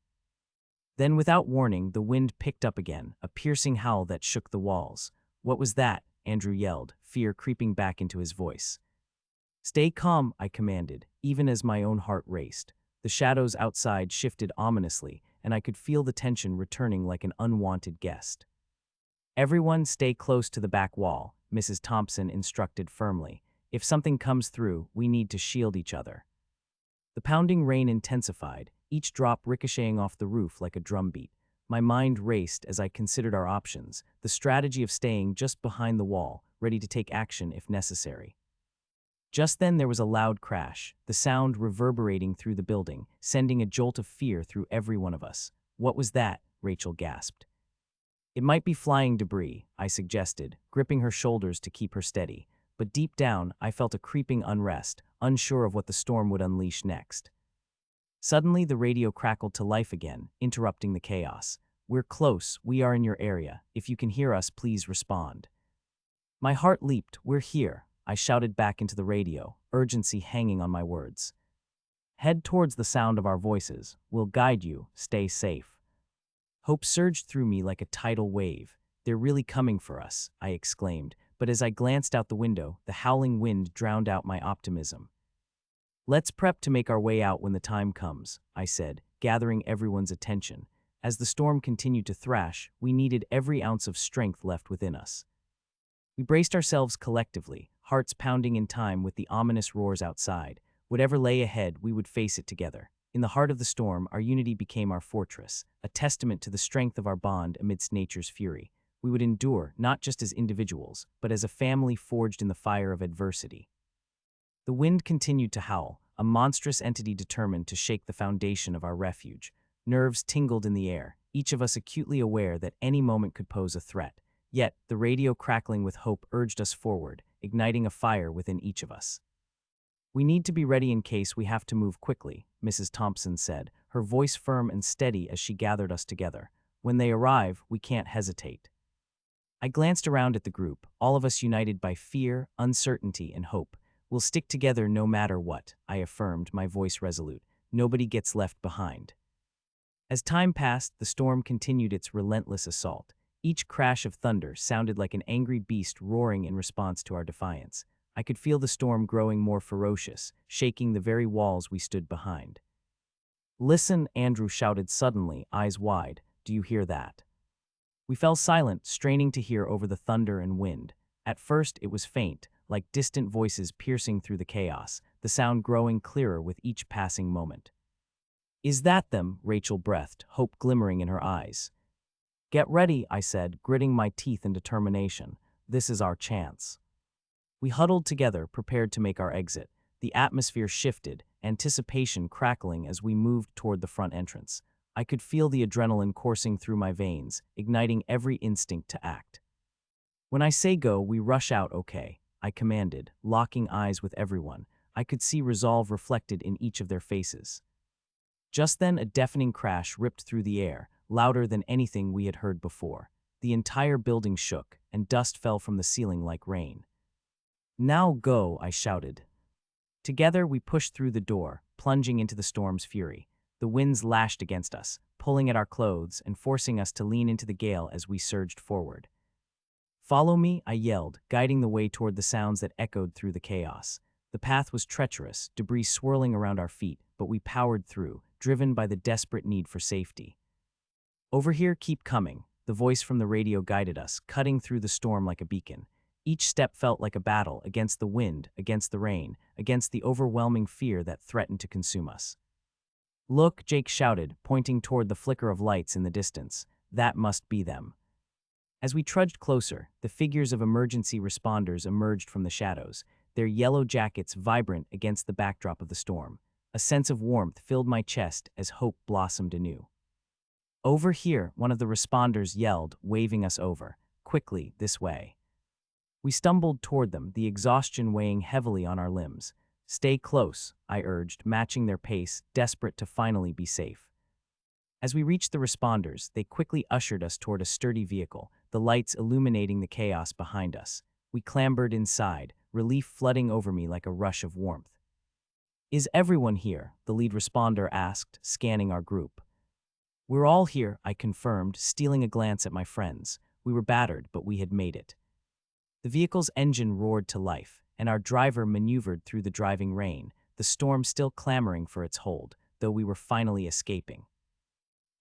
Then, without warning, the wind picked up again, a piercing howl that shook the walls. What was that? Andrew yelled, fear creeping back into his voice. Stay calm, I commanded, even as my own heart raced. The shadows outside shifted ominously, and I could feel the tension returning like an unwanted guest. Everyone stay close to the back wall, Mrs. Thompson instructed firmly. If something comes through, we need to shield each other. The pounding rain intensified, each drop ricocheting off the roof like a drumbeat. My mind raced as I considered our options, the strategy of staying just behind the wall, ready to take action if necessary. Just then there was a loud crash, the sound reverberating through the building, sending a jolt of fear through every one of us. What was that? Rachel gasped. It might be flying debris, I suggested, gripping her shoulders to keep her steady. But deep down, I felt a creeping unrest, unsure of what the storm would unleash next. Suddenly, the radio crackled to life again, interrupting the chaos. "We're close. We are in your area. If you can hear us, please respond." My heart leaped. "We're here," I shouted back into the radio, urgency hanging on my words. "Head towards the sound of our voices. We'll guide you. Stay safe." Hope surged through me like a tidal wave. "They're really coming for us," I exclaimed, but as I glanced out the window, the howling wind drowned out my optimism. "Let's prep to make our way out when the time comes," I said, gathering everyone's attention. As the storm continued to thrash, we needed every ounce of strength left within us. We braced ourselves collectively, hearts pounding in time with the ominous roars outside. Whatever lay ahead, we would face it together. In the heart of the storm, our unity became our fortress, a testament to the strength of our bond amidst nature's fury. We would endure, not just as individuals, but as a family forged in the fire of adversity. The wind continued to howl, a monstrous entity determined to shake the foundation of our refuge. Nerves tingled in the air, each of us acutely aware that any moment could pose a threat. Yet, the radio crackling with hope urged us forward, igniting a fire within each of us. "We need to be ready in case we have to move quickly," Mrs. Thompson said, her voice firm and steady as she gathered us together. "When they arrive, we can't hesitate." I glanced around at the group, all of us united by fear, uncertainty, and hope. "We'll stick together no matter what," I affirmed, my voice resolute. "Nobody gets left behind." As time passed, the storm continued its relentless assault. Each crash of thunder sounded like an angry beast roaring in response to our defiance. I could feel the storm growing more ferocious, shaking the very walls we stood behind. "Listen," Andrew shouted suddenly, eyes wide. "Do you hear that?" We fell silent, straining to hear over the thunder and wind. At first, it was faint, like distant voices piercing through the chaos, the sound growing clearer with each passing moment. "Is that them?" Rachel breathed, hope glimmering in her eyes. "Get ready," I said, gritting my teeth in determination. "This is our chance." We huddled together, prepared to make our exit. The atmosphere shifted, anticipation crackling as we moved toward the front entrance. I could feel the adrenaline coursing through my veins, igniting every instinct to act. "When I say go, we rush out, okay?" I commanded, locking eyes with everyone. I could see resolve reflected in each of their faces. Just then, a deafening crash ripped through the air, louder than anything we had heard before. The entire building shook, and dust fell from the ceiling like rain. "Now go," I shouted. Together, we pushed through the door, plunging into the storm's fury. The winds lashed against us, pulling at our clothes and forcing us to lean into the gale as we surged forward. "Follow me," I yelled, guiding the way toward the sounds that echoed through the chaos. The path was treacherous, debris swirling around our feet, but we powered through, driven by the desperate need for safety. "Over here, keep coming," the voice from the radio guided us, cutting through the storm like a beacon. Each step felt like a battle against the wind, against the rain, against the overwhelming fear that threatened to consume us. "Look," Jake shouted, pointing toward the flicker of lights in the distance. "That must be them." As we trudged closer, the figures of emergency responders emerged from the shadows, their yellow jackets vibrant against the backdrop of the storm. A sense of warmth filled my chest as hope blossomed anew. "Over here," one of the responders yelled, waving us over. "Quickly, this way." We stumbled toward them, the exhaustion weighing heavily on our limbs. "Stay close," I urged, matching their pace, desperate to finally be safe. As we reached the responders, they quickly ushered us toward a sturdy vehicle, the lights illuminating the chaos behind us. We clambered inside, relief flooding over me like a rush of warmth. "Is everyone here?" the lead responder asked, scanning our group. "We're all here," I confirmed, stealing a glance at my friends. We were battered, but we had made it. The vehicle's engine roared to life, and our driver maneuvered through the driving rain, the storm still clamoring for its hold, though we were finally escaping.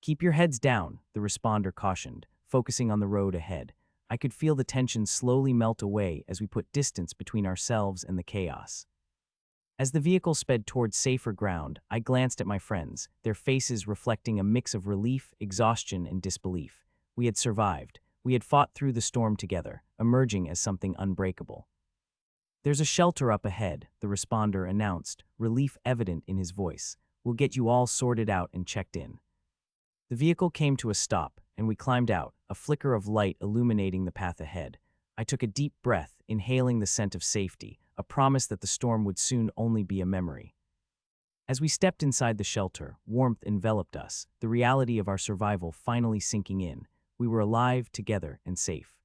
"Keep your heads down," the responder cautioned, focusing on the road ahead. I could feel the tension slowly melt away as we put distance between ourselves and the chaos. As the vehicle sped toward safer ground, I glanced at my friends, their faces reflecting a mix of relief, exhaustion, and disbelief. We had survived. We had fought through the storm together, emerging as something unbreakable. "There's a shelter up ahead," the responder announced, relief evident in his voice. "We'll get you all sorted out and checked in." The vehicle came to a stop, and we climbed out, a flicker of light illuminating the path ahead. I took a deep breath, inhaling the scent of safety, a promise that the storm would soon only be a memory. As we stepped inside the shelter, warmth enveloped us, the reality of our survival finally sinking in. We were alive, together, and safe.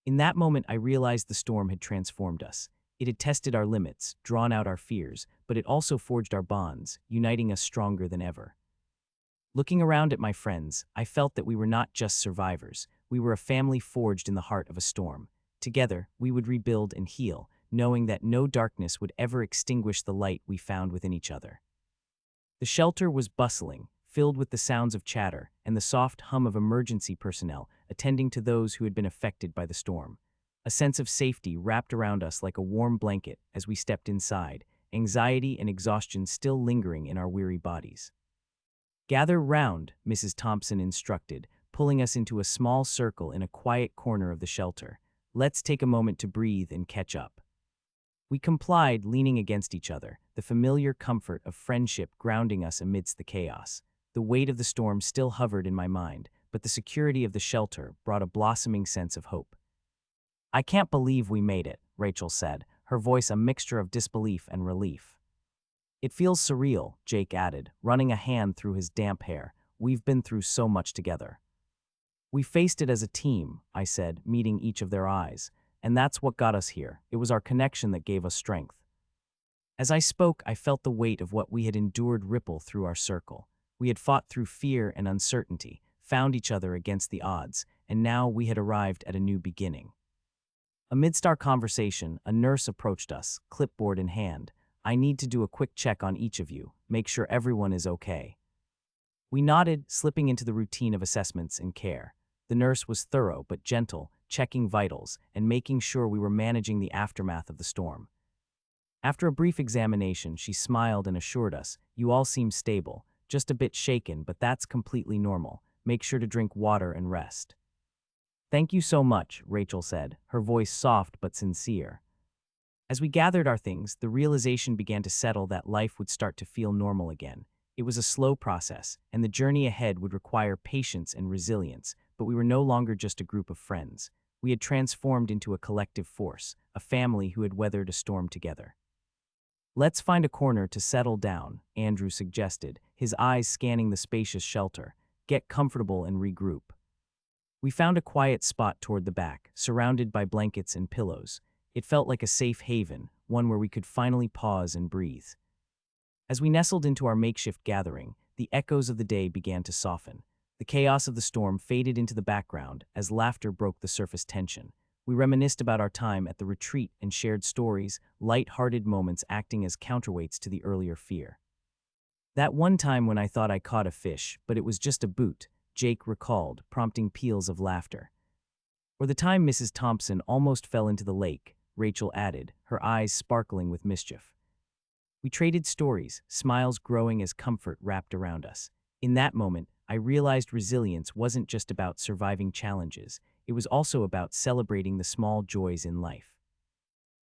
In that moment, I realized the storm had transformed us. It had tested our limits, drawn out our fears, but it also forged our bonds, uniting us stronger than ever. Looking around at my friends, I felt that we were not just survivors. We were a family forged in the heart of a storm. Together, we would rebuild and heal, knowing that no darkness would ever extinguish the light we found within each other. The shelter was bustling, filled with the sounds of chatter and the soft hum of emergency personnel attending to those who had been affected by the storm. A sense of safety wrapped around us like a warm blanket as we stepped inside, anxiety and exhaustion still lingering in our weary bodies. "Gather round," Mrs. Thompson instructed, pulling us into a small circle in a quiet corner of the shelter. "Let's take a moment to breathe and catch up." We complied, leaning against each other, the familiar comfort of friendship grounding us amidst the chaos. The weight of the storm still hovered in my mind, but the security of the shelter brought a blossoming sense of hope. "I can't believe we made it," Rachel said, her voice a mixture of disbelief and relief. "It feels surreal," Jake added, running a hand through his damp hair. "We've been through so much together." "We faced it as a team," I said, meeting each of their eyes. "And that's what got us here. It was our connection that gave us strength." As I spoke, I felt the weight of what we had endured ripple through our circle. We had fought through fear and uncertainty, found each other against the odds, and now we had arrived at a new beginning. Amidst our conversation, a nurse approached us, clipboard in hand. "I need to do a quick check on each of you, make sure everyone is okay." We nodded, slipping into the routine of assessments and care. The nurse was thorough but gentle, checking vitals and making sure we were managing the aftermath of the storm. After a brief examination, she smiled and assured us, "You all seem stable, just a bit shaken, but that's completely normal. Make sure to drink water and rest." "Thank you so much," Rachel said, her voice soft but sincere. As we gathered our things, the realization began to settle that life would start to feel normal again. It was a slow process, and the journey ahead would require patience and resilience, but we were no longer just a group of friends. We had transformed into a collective force, a family who had weathered a storm together. "Let's find a corner to settle down," Andrew suggested, his eyes scanning the spacious shelter. "Get comfortable and regroup." We found a quiet spot toward the back, surrounded by blankets and pillows. It felt like a safe haven, one where we could finally pause and breathe. As we nestled into our makeshift gathering, the echoes of the day began to soften. The chaos of the storm faded into the background as laughter broke the surface tension. We reminisced about our time at the retreat and shared stories, light-hearted moments acting as counterweights to the earlier fear. "That one time when I thought I caught a fish, but it was just a boot," Jake recalled, prompting peals of laughter. "Or the time Mrs. Thompson almost fell into the lake," Rachel added, her eyes sparkling with mischief. We traded stories, smiles growing as comfort wrapped around us. In that moment, I realized resilience wasn't just about surviving challenges, it was also about celebrating the small joys in life.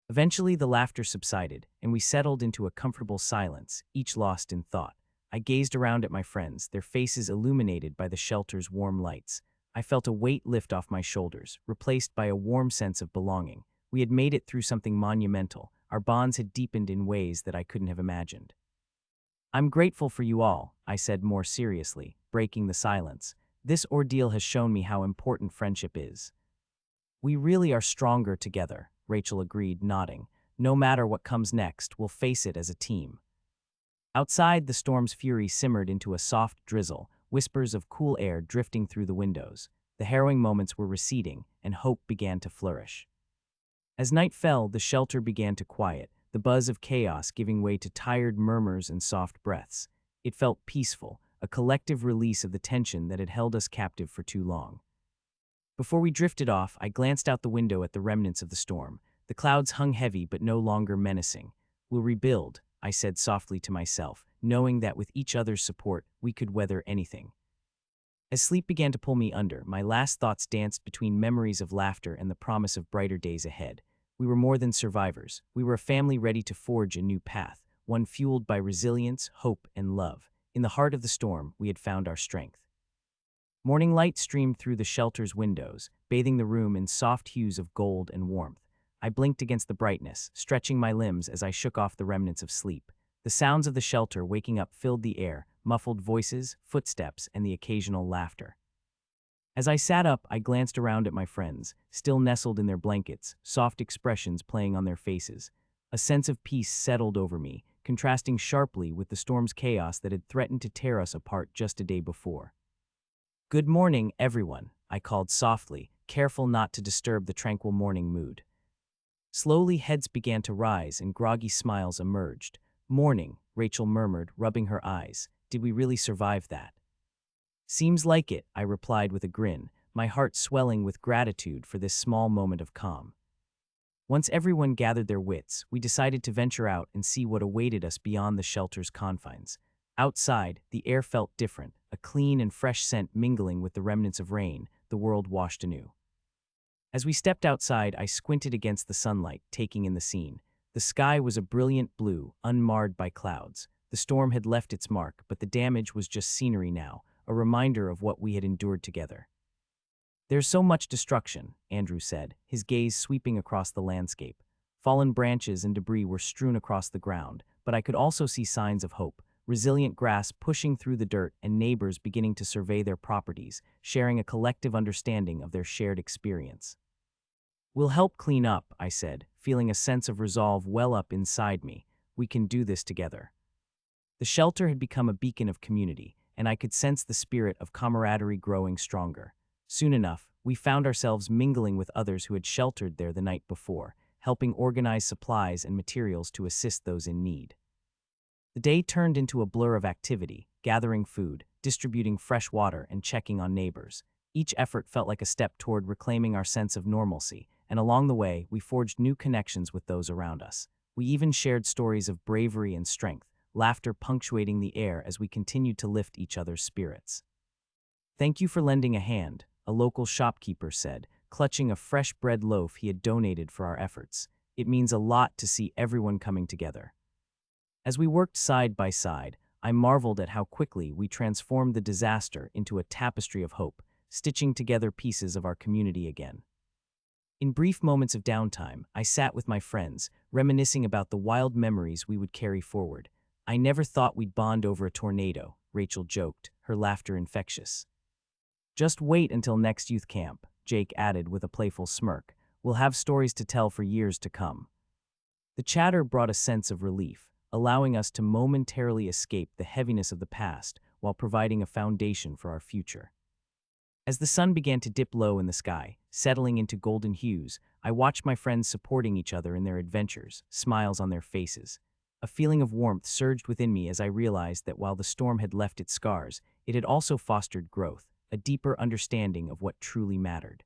Eventually, the laughter subsided, and we settled into a comfortable silence, each lost in thought. I gazed around at my friends, their faces illuminated by the shelter's warm lights. I felt a weight lift off my shoulders, replaced by a warm sense of belonging. We had made it through something monumental. Our bonds had deepened in ways that I couldn't have imagined. "I'm grateful for you all," I said more seriously, breaking the silence. "This ordeal has shown me how important friendship is." "We really are stronger together," Rachel agreed, nodding. "No matter what comes next, we'll face it as a team." Outside, the storm's fury simmered into a soft drizzle, whispers of cool air drifting through the windows. The harrowing moments were receding, and hope began to flourish. As night fell, the shelter began to quiet, the buzz of chaos giving way to tired murmurs and soft breaths. It felt peaceful, a collective release of the tension that had held us captive for too long. Before we drifted off, I glanced out the window at the remnants of the storm. The clouds hung heavy but no longer menacing. "We'll rebuild," I said softly to myself, knowing that with each other's support, we could weather anything. As sleep began to pull me under, my last thoughts danced between memories of laughter and the promise of brighter days ahead. We were more than survivors. We were a family ready to forge a new path, one fueled by resilience, hope, and love. In the heart of the storm, we had found our strength. Morning light streamed through the shelter's windows, bathing the room in soft hues of gold and warmth. I blinked against the brightness, stretching my limbs as I shook off the remnants of sleep. The sounds of the shelter waking up filled the air, muffled voices, footsteps, and the occasional laughter. As I sat up, I glanced around at my friends, still nestled in their blankets, soft expressions playing on their faces. A sense of peace settled over me, contrasting sharply with the storm's chaos that had threatened to tear us apart just a day before. "Good morning, everyone," I called softly, careful not to disturb the tranquil morning mood. Slowly, heads began to rise and groggy smiles emerged. "Morning," Rachel murmured, rubbing her eyes. "Did we really survive that?" "Seems like it," I replied with a grin, my heart swelling with gratitude for this small moment of calm. Once everyone gathered their wits, we decided to venture out and see what awaited us beyond the shelter's confines. Outside, the air felt different, a clean and fresh scent mingling with the remnants of rain, the world washed anew. As we stepped outside, I squinted against the sunlight, taking in the scene. The sky was a brilliant blue, unmarred by clouds. The storm had left its mark, but the damage was just scenery now, a reminder of what we had endured together. "There's so much destruction," Andrew said, his gaze sweeping across the landscape. Fallen branches and debris were strewn across the ground, but I could also see signs of hope. Resilient grass pushing through the dirt and neighbors beginning to survey their properties, sharing a collective understanding of their shared experience. "We'll help clean up," I said, feeling a sense of resolve well up inside me. "We can do this together." The shelter had become a beacon of community, and I could sense the spirit of camaraderie growing stronger. Soon enough, we found ourselves mingling with others who had sheltered there the night before, helping organize supplies and materials to assist those in need. The day turned into a blur of activity, gathering food, distributing fresh water, and checking on neighbors. Each effort felt like a step toward reclaiming our sense of normalcy, and along the way, we forged new connections with those around us. We even shared stories of bravery and strength, laughter punctuating the air as we continued to lift each other's spirits. "Thank you for lending a hand," a local shopkeeper said, clutching a fresh bread loaf he had donated for our efforts. "It means a lot to see everyone coming together." As we worked side by side, I marveled at how quickly we transformed the disaster into a tapestry of hope, stitching together pieces of our community again. In brief moments of downtime, I sat with my friends, reminiscing about the wild memories we would carry forward. "I never thought we'd bond over a tornado," Rachel joked, her laughter infectious. "Just wait until next youth camp," Jake added with a playful smirk. "We'll have stories to tell for years to come." The chatter brought a sense of relief, allowing us to momentarily escape the heaviness of the past while providing a foundation for our future. As the sun began to dip low in the sky, settling into golden hues, I watched my friends supporting each other in their adventures, smiles on their faces. A feeling of warmth surged within me as I realized that while the storm had left its scars, it had also fostered growth, a deeper understanding of what truly mattered.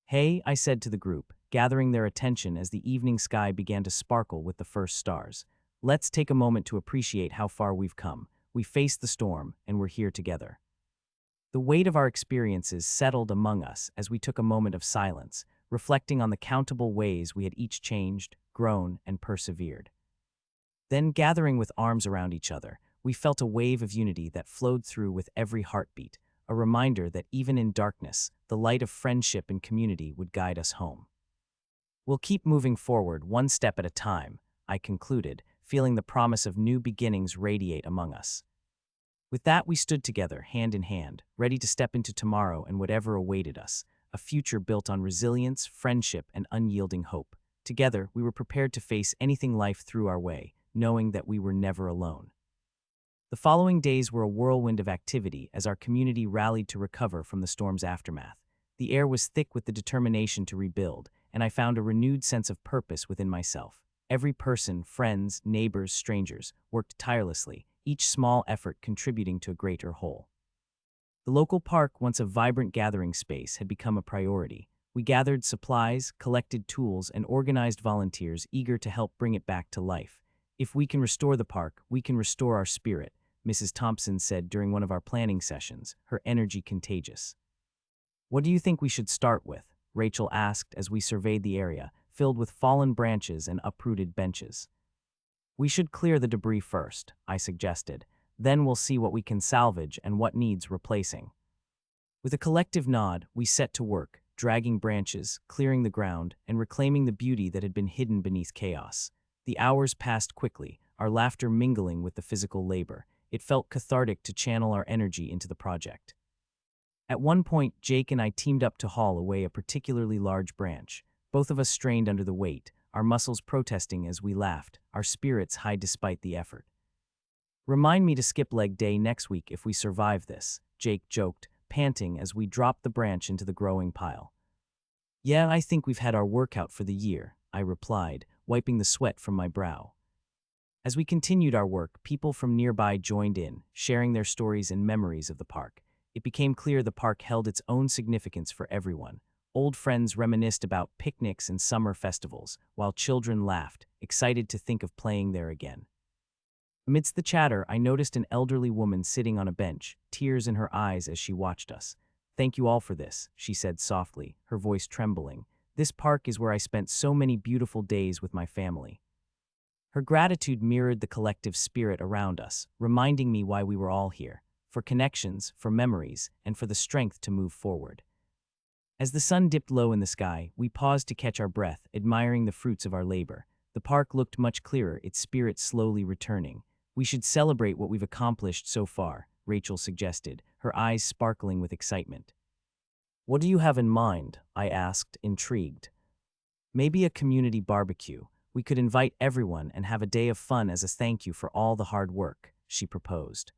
"Hey," I said to the group, gathering their attention as the evening sky began to sparkle with the first stars. "Let's take a moment to appreciate how far we've come. We faced the storm, and we're here together." The weight of our experiences settled among us as we took a moment of silence, reflecting on the countable ways we had each changed, grown, and persevered. Then, gathering with arms around each other, we felt a wave of unity that flowed through with every heartbeat, a reminder that even in darkness, the light of friendship and community would guide us home. "We'll keep moving forward one step at a time," I concluded, feeling the promise of new beginnings radiate among us. With that, we stood together, hand in hand, ready to step into tomorrow and whatever awaited us, a future built on resilience, friendship, and unyielding hope. Together, we were prepared to face anything life threw our way, knowing that we were never alone. The following days were a whirlwind of activity as our community rallied to recover from the storm's aftermath. The air was thick with the determination to rebuild, and I found a renewed sense of purpose within myself. Every person, friends, neighbors, strangers, worked tirelessly, each small effort contributing to a greater whole. The local park, once a vibrant gathering space, had become a priority. We gathered supplies, collected tools, and organized volunteers eager to help bring it back to life. "If we can restore the park, we can restore our spirit," Mrs. Thompson said during one of our planning sessions, her energy contagious. "What do you think we should start with?" Rachel asked as we surveyed the area, filled with fallen branches and uprooted benches. "We should clear the debris first," I suggested. "Then we'll see what we can salvage and what needs replacing." With a collective nod, we set to work, dragging branches, clearing the ground, and reclaiming the beauty that had been hidden beneath chaos. The hours passed quickly, our laughter mingling with the physical labor. It felt cathartic to channel our energy into the project. At one point, Jake and I teamed up to haul away a particularly large branch. Both of us strained under the weight, our muscles protesting as we laughed, our spirits high despite the effort. "Remind me to skip leg day next week if we survive this," Jake joked, panting as we dropped the branch into the growing pile. "Yeah, I think we've had our workout for the year," I replied, wiping the sweat from my brow. As we continued our work, people from nearby joined in, sharing their stories and memories of the park. It became clear the park held its own significance for everyone. Old friends reminisced about picnics and summer festivals, while children laughed, excited to think of playing there again. Amidst the chatter, I noticed an elderly woman sitting on a bench, tears in her eyes as she watched us. "Thank you all for this," she said softly, her voice trembling. "This park is where I spent so many beautiful days with my family." Her gratitude mirrored the collective spirit around us, reminding me why we were all here: for connections, for memories, and for the strength to move forward. As the sun dipped low in the sky, we paused to catch our breath, admiring the fruits of our labor. The park looked much clearer, its spirit slowly returning. "We should celebrate what we've accomplished so far," Rachel suggested, her eyes sparkling with excitement. "What do you have in mind?" I asked, intrigued. "Maybe a community barbecue. We could invite everyone and have a day of fun as a thank you for all the hard work," she proposed.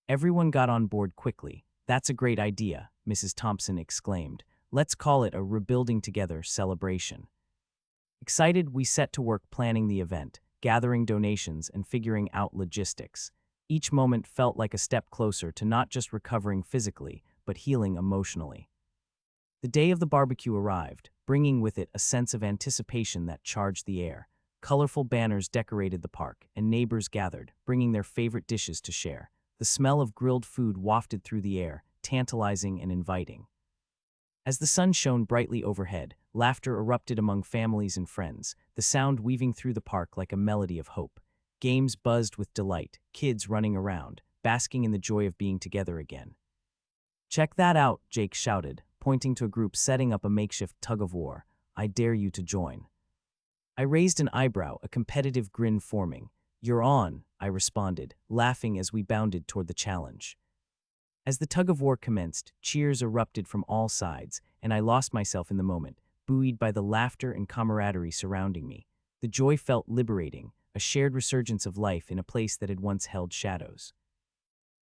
Everyone got on board quickly. "That's a great idea," Mrs. Thompson exclaimed. "Let's call it a Rebuilding Together celebration." Excited, we set to work planning the event, gathering donations and figuring out logistics. Each moment felt like a step closer to not just recovering physically, but healing emotionally. The day of the barbecue arrived, bringing with it a sense of anticipation that charged the air. Colorful banners decorated the park, and neighbors gathered, bringing their favorite dishes to share. The smell of grilled food wafted through the air, tantalizing and inviting. As the sun shone brightly overhead, laughter erupted among families and friends, the sound weaving through the park like a melody of hope. Games buzzed with delight, kids running around, basking in the joy of being together again. "Check that out," Jake shouted, pointing to a group setting up a makeshift tug-of-war. "I dare you to join." I raised an eyebrow, a competitive grin forming. "You're on," I responded, laughing as we bounded toward the challenge. As the tug-of-war commenced, cheers erupted from all sides, and I lost myself in the moment, buoyed by the laughter and camaraderie surrounding me. The joy felt liberating, a shared resurgence of life in a place that had once held shadows.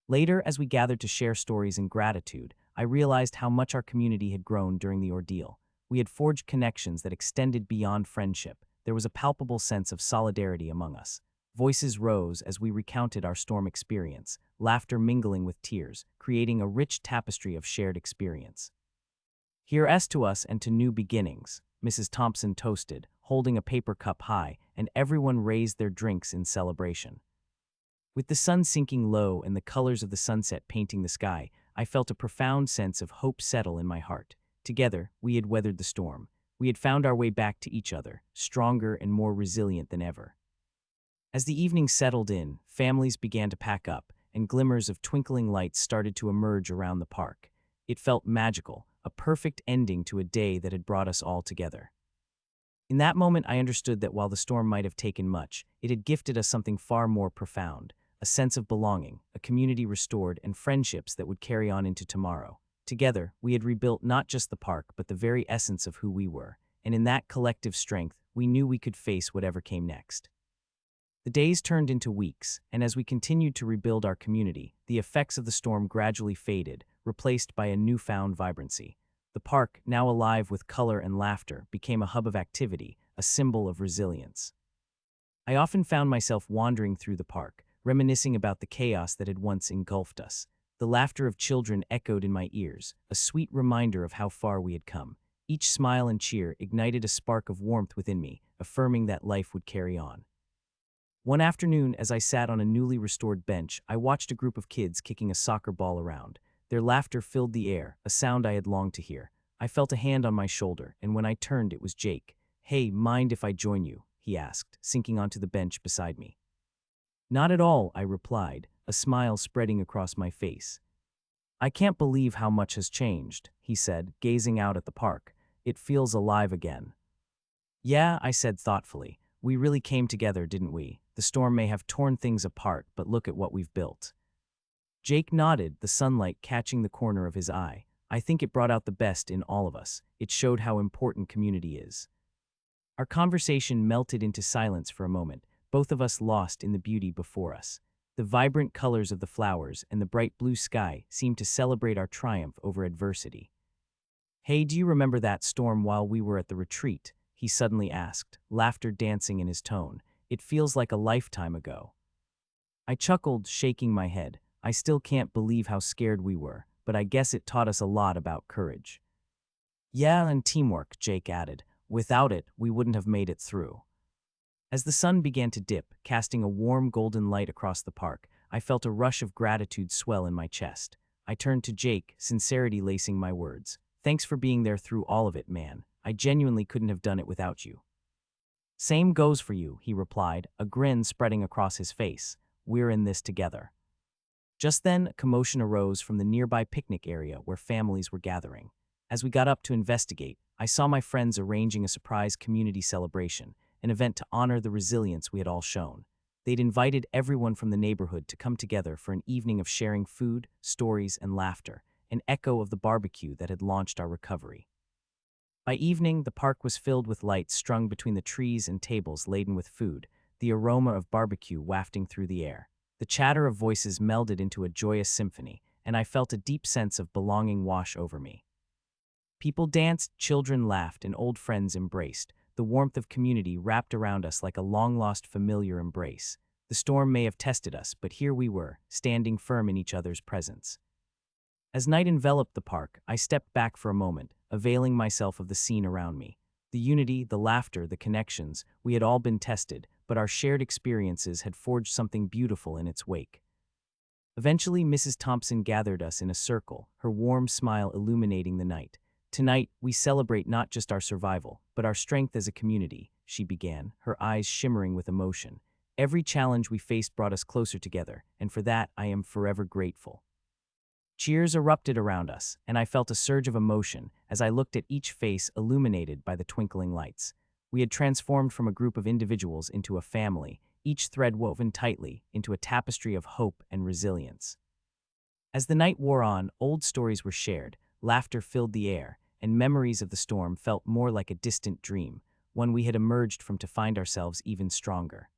Later, as we gathered to share stories and gratitude, I realized how much our community had grown during the ordeal. We had forged connections that extended beyond friendship. There was a palpable sense of solidarity among us. Voices rose as we recounted our storm experience, laughter mingling with tears, creating a rich tapestry of shared experience. "Here's to us and to new beginnings," Mrs. Thompson toasted, holding a paper cup high, and everyone raised their drinks in celebration. With the sun sinking low and the colors of the sunset painting the sky, I felt a profound sense of hope settle in my heart. Together, we had weathered the storm. We had found our way back to each other, stronger and more resilient than ever. As the evening settled in, families began to pack up, and glimmers of twinkling lights started to emerge around the park. It felt magical, a perfect ending to a day that had brought us all together. In that moment, I understood that while the storm might have taken much, it had gifted us something far more profound: a sense of belonging, a community restored, and friendships that would carry on into tomorrow. Together, we had rebuilt not just the park, but the very essence of who we were, and in that collective strength, we knew we could face whatever came next. The days turned into weeks, and as we continued to rebuild our community, the effects of the storm gradually faded, replaced by a newfound vibrancy. The park, now alive with color and laughter, became a hub of activity, a symbol of resilience. I often found myself wandering through the park, reminiscing about the chaos that had once engulfed us. The laughter of children echoed in my ears, a sweet reminder of how far we had come. Each smile and cheer ignited a spark of warmth within me, affirming that life would carry on. One afternoon, as I sat on a newly restored bench, I watched a group of kids kicking a soccer ball around. Their laughter filled the air, a sound I had longed to hear. I felt a hand on my shoulder, and when I turned, it was Jake. "Hey, mind if I join you?" he asked, sinking onto the bench beside me. "Not at all," I replied, a smile spreading across my face. I can't believe how much has changed, he said, gazing out at the park. It feels alive again. Yeah, I said thoughtfully. We really came together, didn't we? The storm may have torn things apart, but look at what we've built. Jake nodded, the sunlight catching the corner of his eye. I think it brought out the best in all of us. It showed how important community is. Our conversation melted into silence for a moment, both of us lost in the beauty before us. The vibrant colors of the flowers and the bright blue sky seemed to celebrate our triumph over adversity. Hey, do you remember that storm while we were at the retreat? He suddenly asked, laughter dancing in his tone. It feels like a lifetime ago. I chuckled, shaking my head. I still can't believe how scared we were, but I guess it taught us a lot about courage. Yeah, and teamwork, Jake added. Without it, we wouldn't have made it through. As the sun began to dip, casting a warm golden light across the park, I felt a rush of gratitude swell in my chest. I turned to Jake, sincerity lacing my words. Thanks for being there through all of it, man. I genuinely couldn't have done it without you. Same goes for you, he replied, a grin spreading across his face. We're in this together. Just then, a commotion arose from the nearby picnic area where families were gathering. As we got up to investigate, I saw my friends arranging a surprise community celebration, an event to honor the resilience we had all shown. They'd invited everyone from the neighborhood to come together for an evening of sharing food, stories, and laughter, an echo of the barbecue that had launched our recovery. By evening, the park was filled with lights strung between the trees and tables laden with food, the aroma of barbecue wafting through the air. The chatter of voices melded into a joyous symphony, and I felt a deep sense of belonging wash over me. People danced, children laughed, and old friends embraced. The warmth of community wrapped around us like a long-lost familiar embrace. The storm may have tested us, but here we were, standing firm in each other's presence. As night enveloped the park, I stepped back for a moment, availing myself of the scene around me. The unity, the laughter, the connections, we had all been tested, but our shared experiences had forged something beautiful in its wake. Eventually, Mrs. Thompson gathered us in a circle, her warm smile illuminating the night. Tonight, we celebrate not just our survival, but our strength as a community, she began, her eyes shimmering with emotion. Every challenge we faced brought us closer together, and for that I am forever grateful. Cheers erupted around us, and I felt a surge of emotion as I looked at each face illuminated by the twinkling lights. We had transformed from a group of individuals into a family, each thread woven tightly into a tapestry of hope and resilience. As the night wore on, old stories were shared, laughter filled the air, and memories of the storm felt more like a distant dream, one we had emerged from to find ourselves even stronger.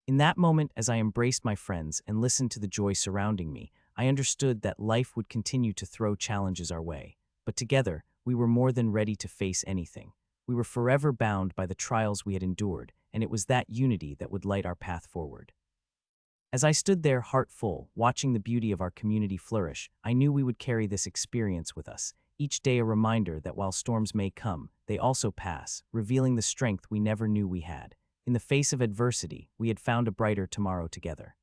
In that moment, as I embraced my friends and listened to the joy surrounding me, I understood that life would continue to throw challenges our way, but together, we were more than ready to face anything. We were forever bound by the trials we had endured, and it was that unity that would light our path forward. As I stood there, heart full, watching the beauty of our community flourish, I knew we would carry this experience with us, each day a reminder that while storms may come, they also pass, revealing the strength we never knew we had. In the face of adversity, we had found a brighter tomorrow together.